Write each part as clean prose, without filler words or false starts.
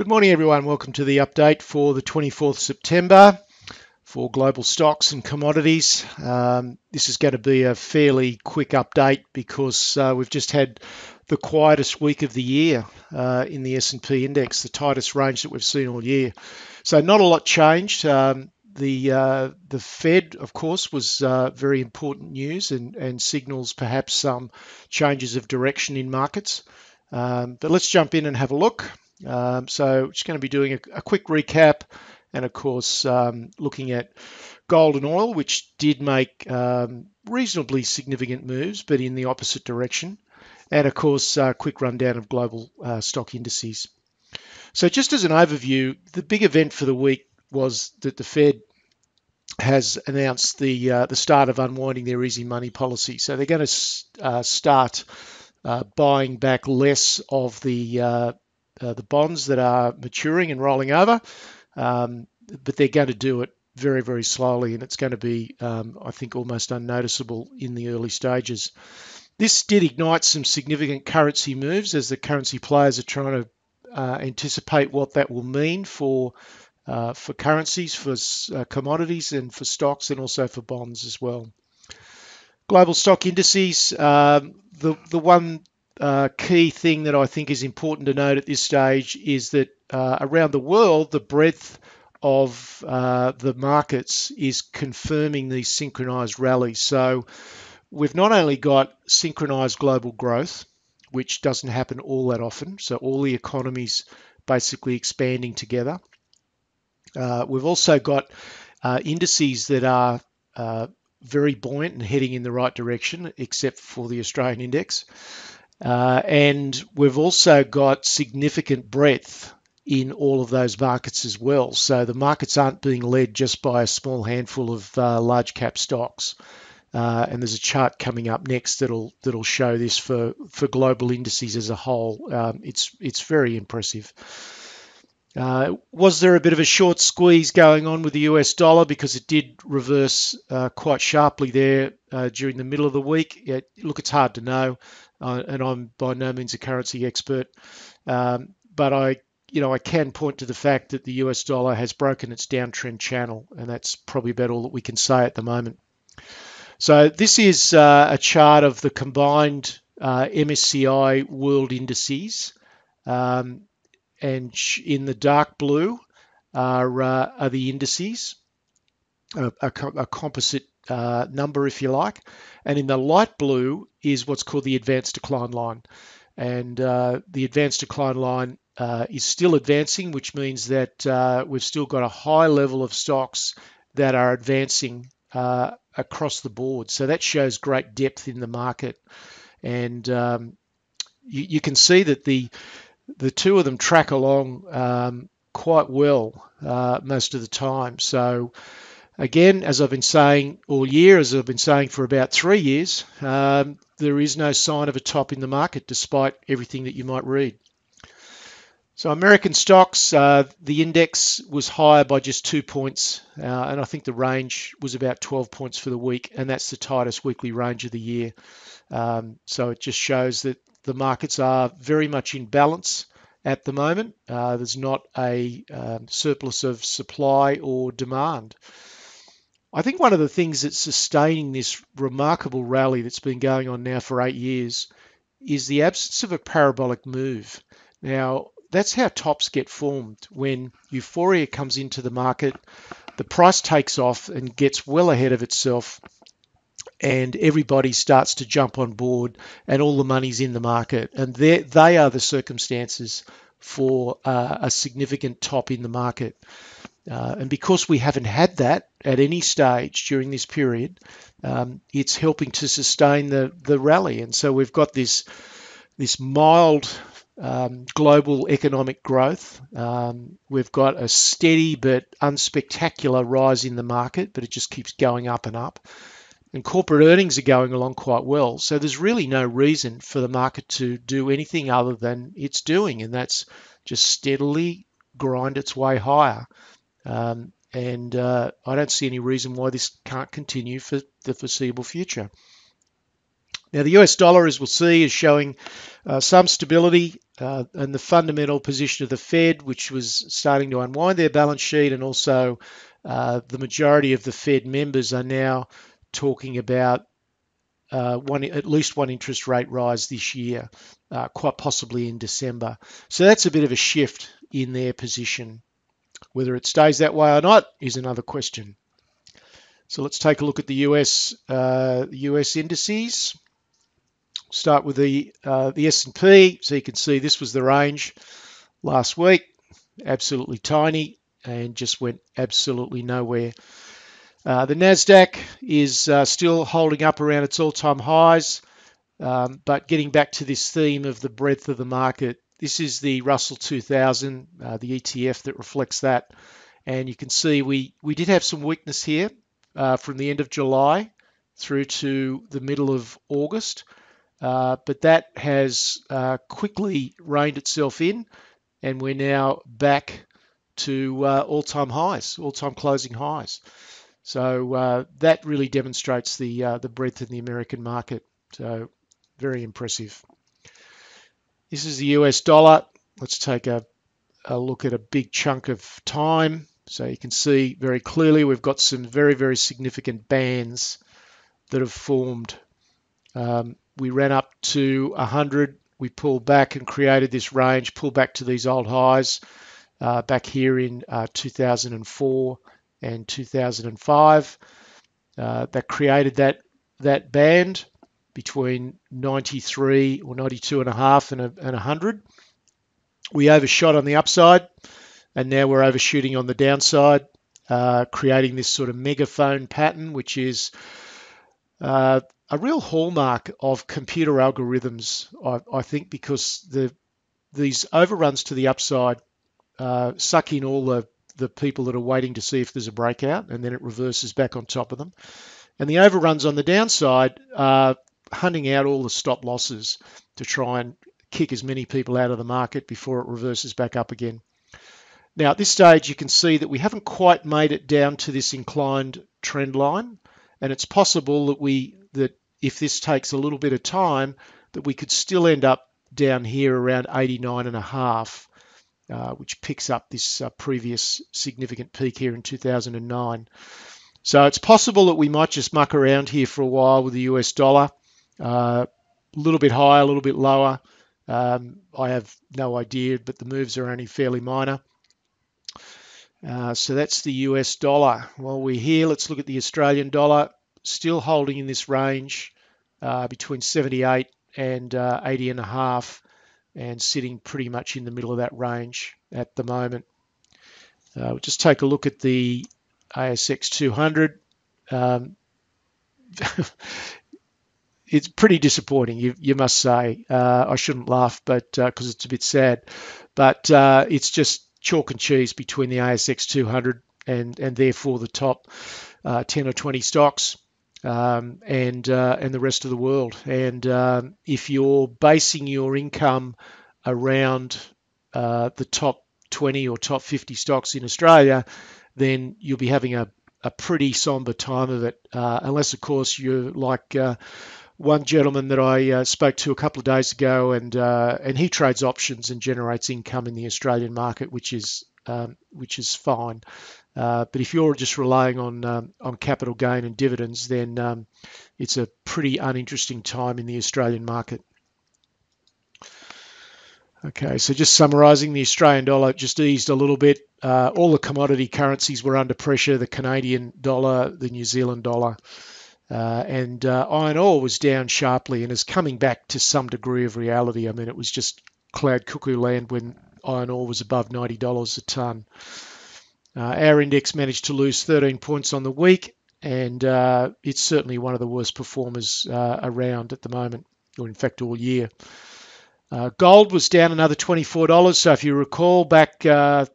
Good morning, everyone. Welcome to the update for the 24th September for global stocks and commodities. This is going to be a fairly quick update because we've just had the quietest week of the year in the S&P index, the tightest range that we've seen all year. So not a lot changed. The Fed, of course, was very important news and signals perhaps some changes of direction in markets. But let's jump in and have a look. So just going to be doing a quick recap and, of course, looking at gold and oil, which did make reasonably significant moves, but in the opposite direction. And, of course, a quick rundown of global stock indices. So just as an overview, the big event for the week was that the Fed has announced the start of unwinding their easy money policy. So they're going to start buying back less of the bonds that are maturing and rolling over, but they're going to do it very, very slowly, and it's going to be, I think, almost unnoticeable in the early stages. This did ignite some significant currency moves as the currency players are trying to anticipate what that will mean for currencies, for commodities, and for stocks, and also for bonds as well. Global stock indices, the one key thing that I think is important to note at this stage is that around the world, the breadth of the markets is confirming these synchronized rallies. So we've not only got synchronized global growth, which doesn't happen all that often, so all the economies basically expanding together. We've also got indices that are very buoyant and heading in the right direction, except for the Australian index. And we've also got significant breadth in all of those markets as well. So the markets aren't being led just by a small handful of large cap stocks. And there's a chart coming up next that'll show this for global indices as a whole. It's very impressive. Was there a bit of a short squeeze going on with the US dollar because it did reverse quite sharply there during the middle of the week? Look, it's hard to know, and I'm by no means a currency expert, but I can point to the fact that the US dollar has broken its downtrend channel, and that's probably about all that we can say at the moment. So this is a chart of the combined MSCI world indices. And in the dark blue are the indices, a composite number, if you like. And in the light blue is what's called the advanced decline line. And the advanced decline line is still advancing, which means that we've still got a high level of stocks that are advancing across the board. So that shows great depth in the market. And you can see that the two of them track along quite well most of the time. So again, as I've been saying all year, as I've been saying for about 3 years, there is no sign of a top in the market despite everything that you might read. So American stocks, the index was higher by just 2 points, and I think the range was about 12 points for the week, and that's the tightest weekly range of the year. So it just shows that the markets are very much in balance at the moment. There's not a surplus of supply or demand. I think one of the things that's sustaining this remarkable rally that's been going on now for 8 years is the absence of a parabolic move. Now, that's how tops get formed. When euphoria comes into the market, the price takes off and gets well ahead of itself, and everybody starts to jump on board and all the money's in the market. And they are the circumstances for a significant top in the market. And because we haven't had that at any stage during this period, it's helping to sustain the rally. And so we've got this mild global economic growth. We've got a steady but unspectacular rise in the market, but it just keeps going up and up. And corporate earnings are going along quite well. So there's really no reason for the market to do anything other than it's doing, and that's just steadily grind its way higher. And I don't see any reason why this can't continue for the foreseeable future. Now, the US dollar, as we'll see, is showing some stability, and the fundamental position of the Fed, which was starting to unwind their balance sheet, and also the majority of the Fed members are now talking about at least one interest rate rise this year, quite possibly in December. So that's a bit of a shift in their position. Whether it stays that way or not is another question. So let's take a look at the US indices. Start with the S&P. So you can see this was the range last week, absolutely tiny, and just went absolutely nowhere. The Nasdaq is still holding up around its all-time highs, but getting back to this theme of the breadth of the market. This is the Russell 2000, the ETF that reflects that, and you can see we did have some weakness here from the end of July through to the middle of August. But that has quickly reined itself in, and we're now back to all-time highs, all-time closing highs. So that really demonstrates the breadth of the American market. So very impressive. This is the US dollar. Let's take a look at a big chunk of time. So you can see very clearly we've got some very, very significant bands that have formed. We ran up to 100, we pulled back and created this range, pulled back to these old highs back here in 2004 and 2005. That created that band between 93 or 92 and a half and 100. We overshot on the upside, and now we're overshooting on the downside, creating this sort of megaphone pattern, which is a real hallmark of computer algorithms, I think, because these overruns to the upside suck in all the people that are waiting to see if there's a breakout, and then it reverses back on top of them. And the overruns on the downside are hunting out all the stop losses to try and kick as many people out of the market before it reverses back up again. Now, at this stage, you can see that we haven't quite made it down to this inclined trend line, and it's possible that if this takes a little bit of time, that we could still end up down here around 89.5, which picks up this previous significant peak here in 2009. So it's possible that we might just muck around here for a while with the US dollar, a little bit higher, a little bit lower. I have no idea, but the moves are only fairly minor. So that's the US dollar. While we're here, let's look at the Australian dollar, still holding in this range between 78 and 80.5, and sitting pretty much in the middle of that range at the moment. We'll just take a look at the ASX 200. It's pretty disappointing, you must say. I shouldn't laugh, but because it's a bit sad. But it's just chalk and cheese between the ASX 200 and therefore the top 10 or 20 stocks and the rest of the world. And if you're basing your income around the top 20 or top 50 stocks in Australia, then you'll be having a pretty somber time of it, unless, of course, you're like one gentleman that I spoke to a couple of days ago, and he trades options and generates income in the Australian market, which is fine. But if you're just relying on capital gain and dividends, then it's a pretty uninteresting time in the Australian market. Okay, so just summarising, the Australian dollar just eased a little bit. All the commodity currencies were under pressure: the Canadian dollar, the New Zealand dollar. And iron ore was down sharply and is coming back to some degree of reality. I mean, it was just cloud cuckoo land when iron ore was above $90 a tonne. Our index managed to lose 13 points on the week, and it's certainly one of the worst performers around at the moment, or in fact all year. Gold was down another $24. So if you recall back 2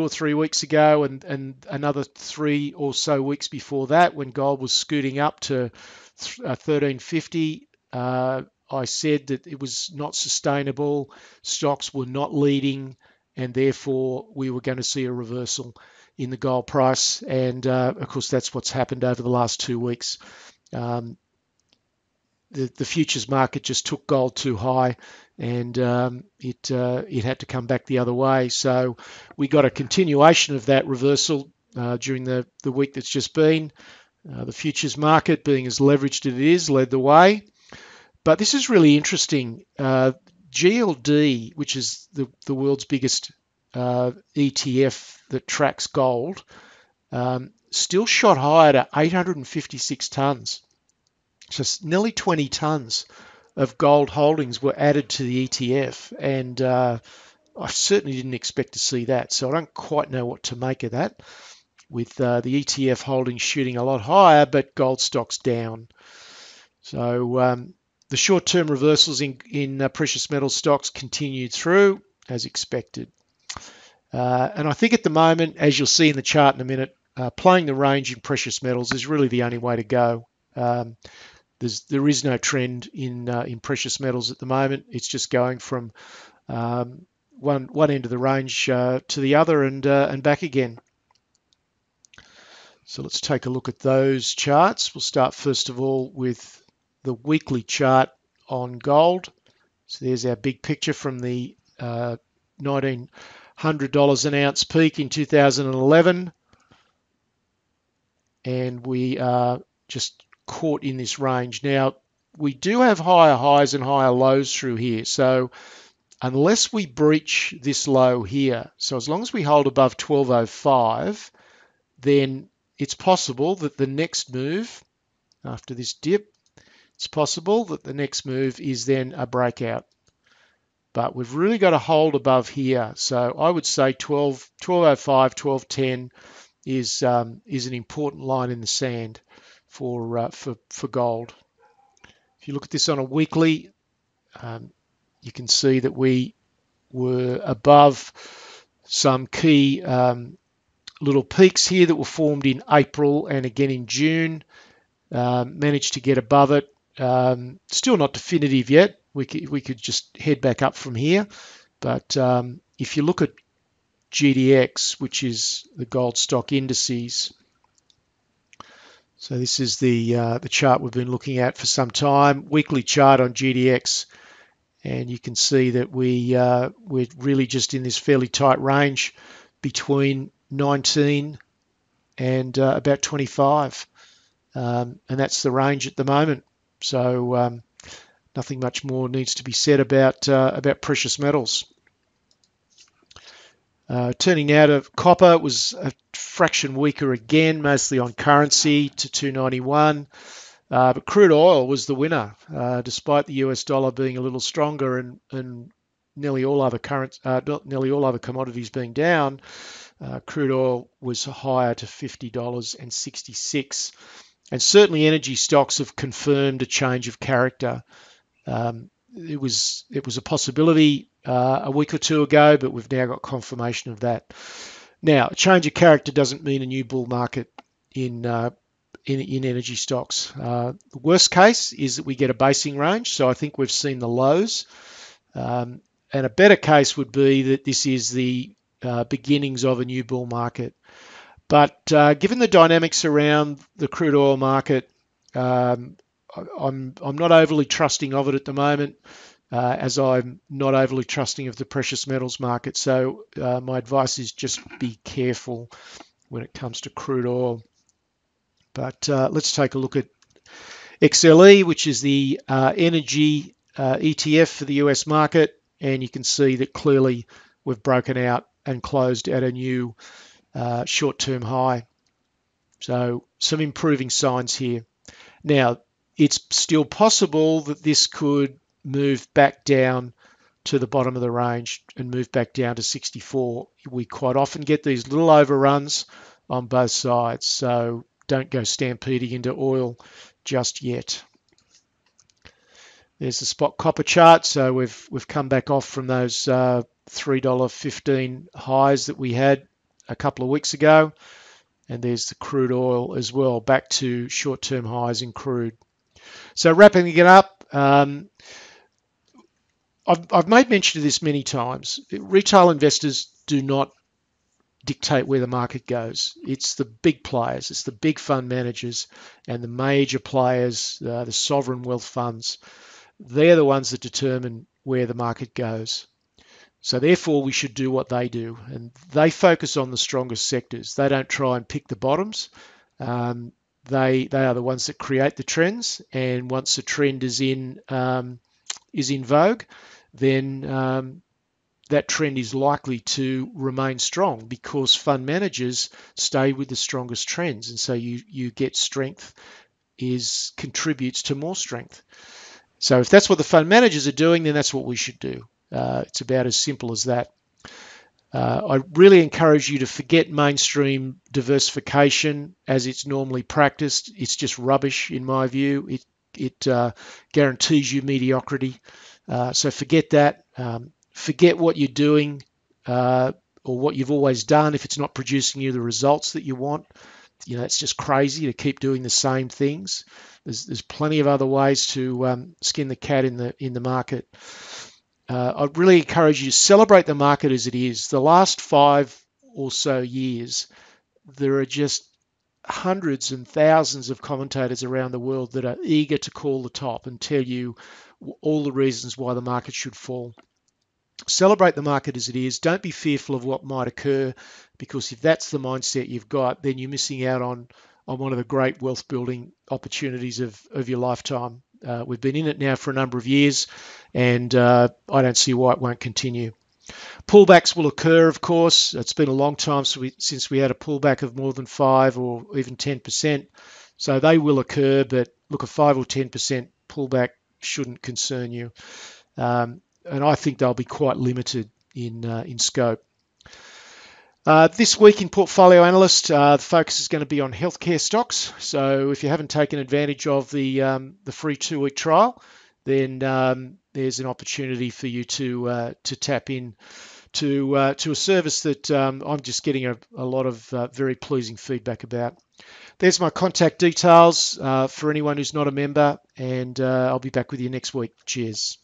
or 3 weeks ago and another 3 or so weeks before that, when gold was scooting up to $13.50, I said that it was not sustainable. Stocks were not leading, and therefore we were going to see a reversal in the gold price. And of course, that's what's happened over the last 2 weeks. the futures market just took gold too high, and it had to come back the other way. So we got a continuation of that reversal during the week that's just been. The futures market, being as leveraged as it is, led the way. But this is really interesting. GLD, which is the world's biggest ETF that tracks gold, still shot higher to 856 tonnes. So nearly 20 tonnes of gold holdings were added to the ETF, and I certainly didn't expect to see that. So I don't quite know what to make of that, with the ETF holdings shooting a lot higher, but gold stocks down. So the short-term reversals in precious metal stocks continued through as expected. And I think at the moment, as you'll see in the chart in a minute, playing the range in precious metals is really the only way to go. There is no trend in precious metals at the moment. It's just going from one end of the range to the other and back again. So let's take a look at those charts. We'll start first of all with the weekly chart on gold. So there's our big picture from the $1,900 an ounce peak in 2011. And we are just caught in this range. Now, we do have higher highs and higher lows through here. So unless we breach this low here, so as long as we hold above 1205, then it's possible that the next move after this dip, it's possible that the next move is then a breakout. But we've really got to hold above here. So I would say 1205, 1210 is an important line in the sand for gold. If you look at this on a weekly, you can see that we were above some key little peaks here that were formed in April and again in June. Managed to get above it. Still not definitive yet. We could just head back up from here. But if you look at GDX, which is the gold stock indices, so this is the chart we've been looking at for some time, weekly chart on GDX, and you can see that we're really just in this fairly tight range between 19 and about 25, and that's the range at the moment. So nothing much more needs to be said about precious metals. Turning now to copper, it was a fraction weaker again, mostly on currency to 291. But crude oil was the winner, despite the US dollar being a little stronger and nearly all other commodities being down. Crude oil was higher to $50.66. And certainly energy stocks have confirmed a change of character. It was a possibility a week or two ago, but we've now got confirmation of that. Now, a change of character doesn't mean a new bull market in energy stocks. The worst case is that we get a basing range, so I think we've seen the lows. And a better case would be that this is the beginnings of a new bull market. But given the dynamics around the crude oil market, I'm not overly trusting of it at the moment, as I'm not overly trusting of the precious metals market. So my advice is just be careful when it comes to crude oil. But let's take a look at XLE, which is the energy ETF for the US market, and you can see that clearly we've broken out and closed at a new short-term high. So some improving signs here. Now, it's still possible that this could move back down to the bottom of the range and move back down to 64. We quite often get these little overruns on both sides, so don't go stampeding into oil just yet. There's the spot copper chart. So we've come back off from those $3.15 highs that we had a couple of weeks ago. And there's the crude oil as well, back to short-term highs in crude. So wrapping it up, I've made mention of this many times. Retail investors do not dictate where the market goes. It's the big players, it's the big fund managers and the major players, the sovereign wealth funds. They're the ones that determine where the market goes. So therefore, we should do what they do, and they focus on the strongest sectors. They don't try and pick the bottoms. They are the ones that create the trends, and once a trend is in vogue, then that trend is likely to remain strong because fund managers stay with the strongest trends, and so you get strength contributes to more strength. So if that's what the fund managers are doing, then that's what we should do. It's about as simple as that. I really encourage you to forget mainstream diversification as it's normally practiced. It's just rubbish in my view. It guarantees you mediocrity. So forget that. Forget what you're doing or what you've always done if it's not producing you the results that you want. You know, it's just crazy to keep doing the same things. There's plenty of other ways to skin the cat in the market. I'd really encourage you to celebrate the market as it is. The last 5 or so years, there are just hundreds and thousands of commentators around the world that are eager to call the top and tell you all the reasons why the market should fall. Celebrate the market as it is. Don't be fearful of what might occur, because if that's the mindset you've got, then you're missing out on one of the great wealth building opportunities of your lifetime. We've been in it now for a number of years, and I don't see why it won't continue. Pullbacks will occur, of course. It's been a long time since we had a pullback of more than 5 or even 10%. So they will occur, but look, a 5 or 10% pullback shouldn't concern you. And I think they'll be quite limited in scope. This week in Portfolio Analyst, the focus is going to be on healthcare stocks. So if you haven't taken advantage of the free 2-week trial, then there's an opportunity for you to tap in to a service that I'm just getting a lot of very pleasing feedback about. There's my contact details for anyone who's not a member, and I'll be back with you next week. Cheers.